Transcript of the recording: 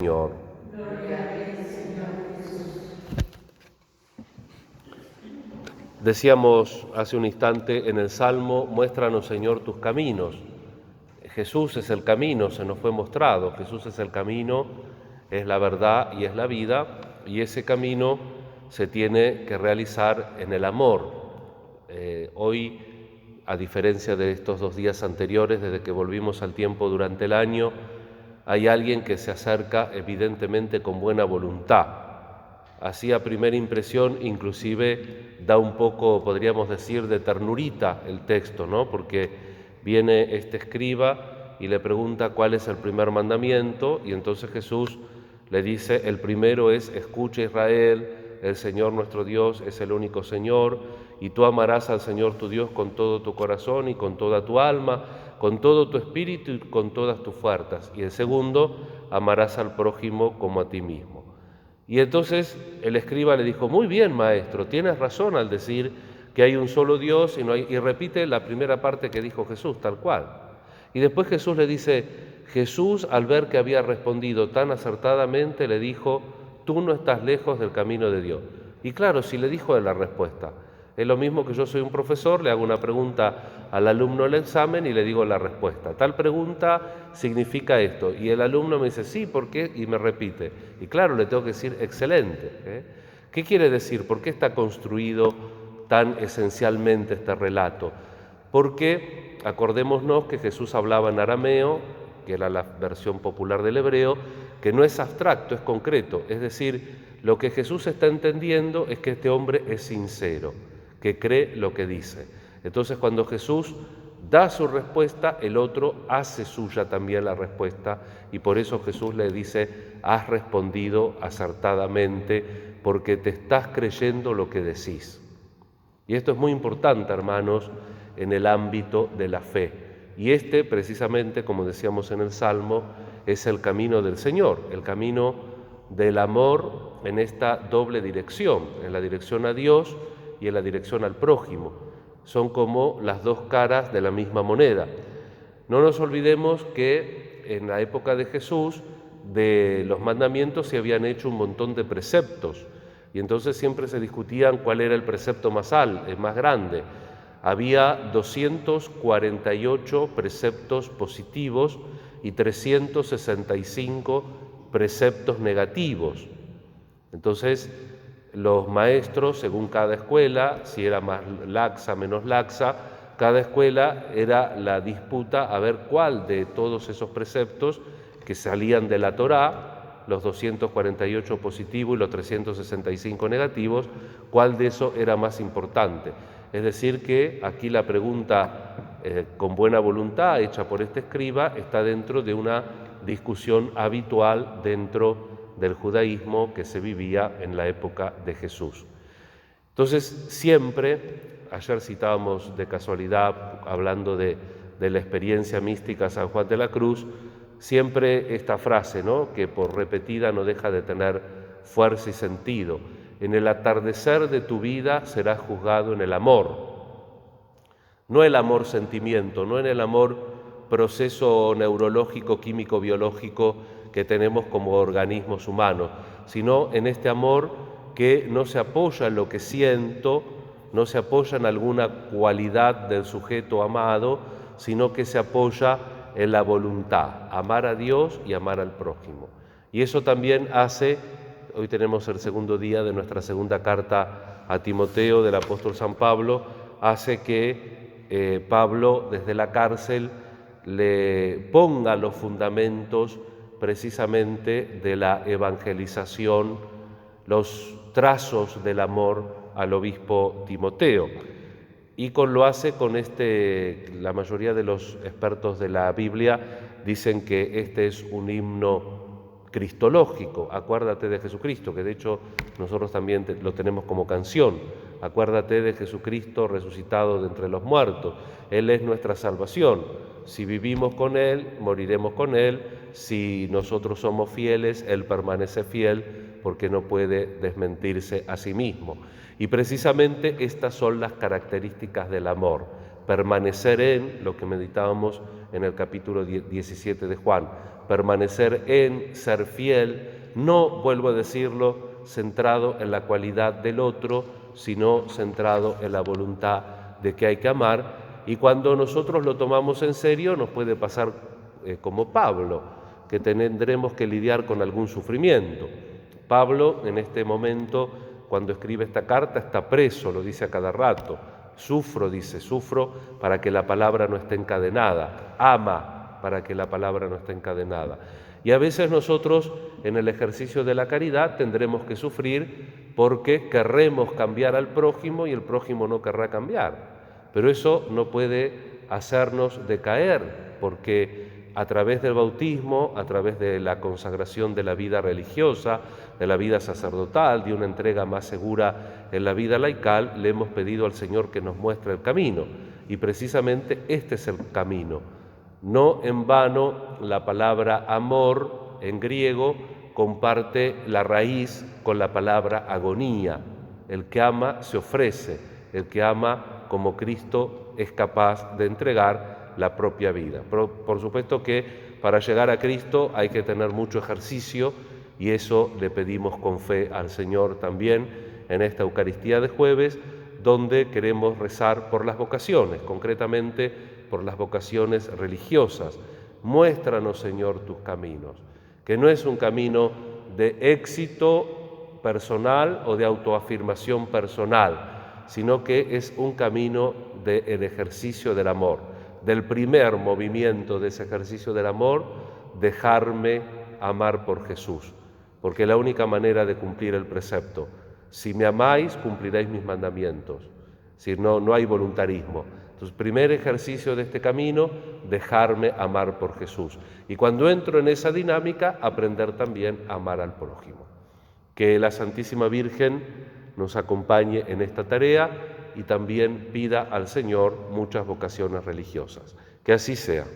Señor. Gloria a ti, Señor Jesús. Decíamos hace un instante en el Salmo, muéstranos, Señor, tus caminos. Jesús es el camino, se nos fue mostrado. Jesús es el camino, es la verdad y es la vida, y ese camino se tiene que realizar en el amor. Hoy, a diferencia de estos 2 días anteriores, desde que volvimos al tiempo durante el año, hay alguien que se acerca evidentemente con buena voluntad. Así a primera impresión inclusive da un poco, podríamos decir, de ternurita el texto, ¿no? Porque viene este escriba y le pregunta cuál es el primer mandamiento, y entonces Jesús le dice: el primero es: escucha Israel, el Señor nuestro Dios es el único Señor, y tú amarás al Señor tu Dios con todo tu corazón y con toda tu alma, con todo tu espíritu y con todas tus fuerzas. Y el segundo: amarás al prójimo como a ti mismo. Y entonces el escriba le dijo: muy bien, maestro, tienes razón al decir que hay un solo Dios y repite la primera parte que dijo Jesús, tal cual. Y después Jesús le dice: Jesús, al ver que había respondido tan acertadamente, le dijo: tú no estás lejos del camino de Dios. Y claro, si le dijo de la respuesta. Es lo mismo que yo soy un profesor, le hago una pregunta al alumno en el examen y le digo la respuesta. Tal pregunta significa esto. Y el alumno me dice: sí, ¿por qué? Y me repite. Y claro, le tengo que decir: excelente. ¿Qué quiere decir? ¿Por qué está construido tan esencialmente este relato? Porque acordémonos que Jesús hablaba en arameo, que era la versión popular del hebreo, que no es abstracto, es concreto. Es decir, lo que Jesús está entendiendo es que este hombre es sincero, que cree lo que dice. Entonces, cuando Jesús da su respuesta, el otro hace suya también la respuesta, y por eso Jesús le dice: has respondido acertadamente, porque te estás creyendo lo que decís. Y esto es muy importante, hermanos, en el ámbito de la fe. Y precisamente, como decíamos en el Salmo, es el camino del Señor, el camino del amor en esta doble dirección, en la dirección a Dios y en la dirección al prójimo. Son como las dos caras de la misma moneda. No nos olvidemos que en la época de Jesús, de los mandamientos se habían hecho un montón de preceptos, y entonces siempre se discutían cuál era el precepto más grande. Había 248 preceptos positivos y 365 preceptos negativos. Entonces, los maestros, según cada escuela, si era más laxa, menos laxa, cada escuela era la disputa a ver cuál de todos esos preceptos que salían de la Torá, los 248 positivos y los 365 negativos, cuál de eso era más importante. Es decir, que aquí la pregunta con buena voluntad hecha por este escriba está dentro de una discusión habitual dentro del judaísmo que se vivía en la época de Jesús. Entonces, siempre, ayer citábamos de casualidad, hablando de la experiencia mística San Juan de la Cruz, siempre esta frase, ¿no?, que por repetida no deja de tener fuerza y sentido: en el atardecer de tu vida serás juzgado en el amor. No el amor sentimiento, no en el amor proceso neurológico, químico, biológico que tenemos como organismos humanos, sino en este amor que no se apoya en lo que siento, no se apoya en alguna cualidad del sujeto amado, sino que se apoya en la voluntad, amar a Dios y amar al prójimo. Y eso también hace, hoy tenemos el segundo día de nuestra segunda carta a Timoteo del apóstol San Pablo, hace que Pablo desde la cárcel le ponga los fundamentos precisamente de la evangelización, los trazos del amor al obispo Timoteo. Y lo hace con la mayoría de los expertos de la Biblia dicen que este es un himno cristológico: acuérdate de Jesucristo, que de hecho nosotros también lo tenemos como canción. Acuérdate de Jesucristo resucitado de entre los muertos. Él es nuestra salvación. Si vivimos con Él, moriremos con Él. Si nosotros somos fieles, Él permanece fiel, porque no puede desmentirse a sí mismo. Y precisamente estas son las características del amor: permanecer en lo que meditábamos en el capítulo 17 de Juan, permanecer en, ser fiel, no, vuelvo a decirlo, centrado en la cualidad del otro, sino centrado en la voluntad de que hay que amar. Y cuando nosotros lo tomamos en serio, nos puede pasar como Pablo, que tendremos que lidiar con algún sufrimiento. Pablo, en este momento, cuando escribe esta carta, está preso, lo dice a cada rato. Sufro, dice, sufro para que la palabra no esté encadenada. Ama para que la palabra no esté encadenada. Y a veces nosotros, en el ejercicio de la caridad, tendremos que sufrir porque querremos cambiar al prójimo y el prójimo no querrá cambiar. Pero eso no puede hacernos decaer, porque a través del bautismo, a través de la consagración de la vida religiosa, de la vida sacerdotal, de una entrega más segura en la vida laical, le hemos pedido al Señor que nos muestre el camino. Y precisamente este es el camino. No en vano la palabra amor en griego comparte la raíz con la palabra agonía. El que ama se ofrece, el que ama como Cristo es capaz de entregar la propia vida. Pero por supuesto que para llegar a Cristo hay que tener mucho ejercicio y eso le pedimos con fe al Señor también en esta Eucaristía de jueves, donde queremos rezar por las vocaciones, concretamente por las vocaciones religiosas. Muéstranos, Señor, tus caminos, que no es un camino de éxito personal o de autoafirmación personal, sino que es un camino del ejercicio del amor, del primer movimiento de ese ejercicio del amor, dejarme amar por Jesús, porque la única manera de cumplir el precepto, si me amáis, cumpliréis mis mandamientos, si no hay voluntarismo. Entonces, primer ejercicio de este camino, dejarme amar por Jesús. Y cuando entro en esa dinámica, aprender también a amar al prójimo. Que la Santísima Virgen nos acompañe en esta tarea y también pida al Señor muchas vocaciones religiosas. Que así sea.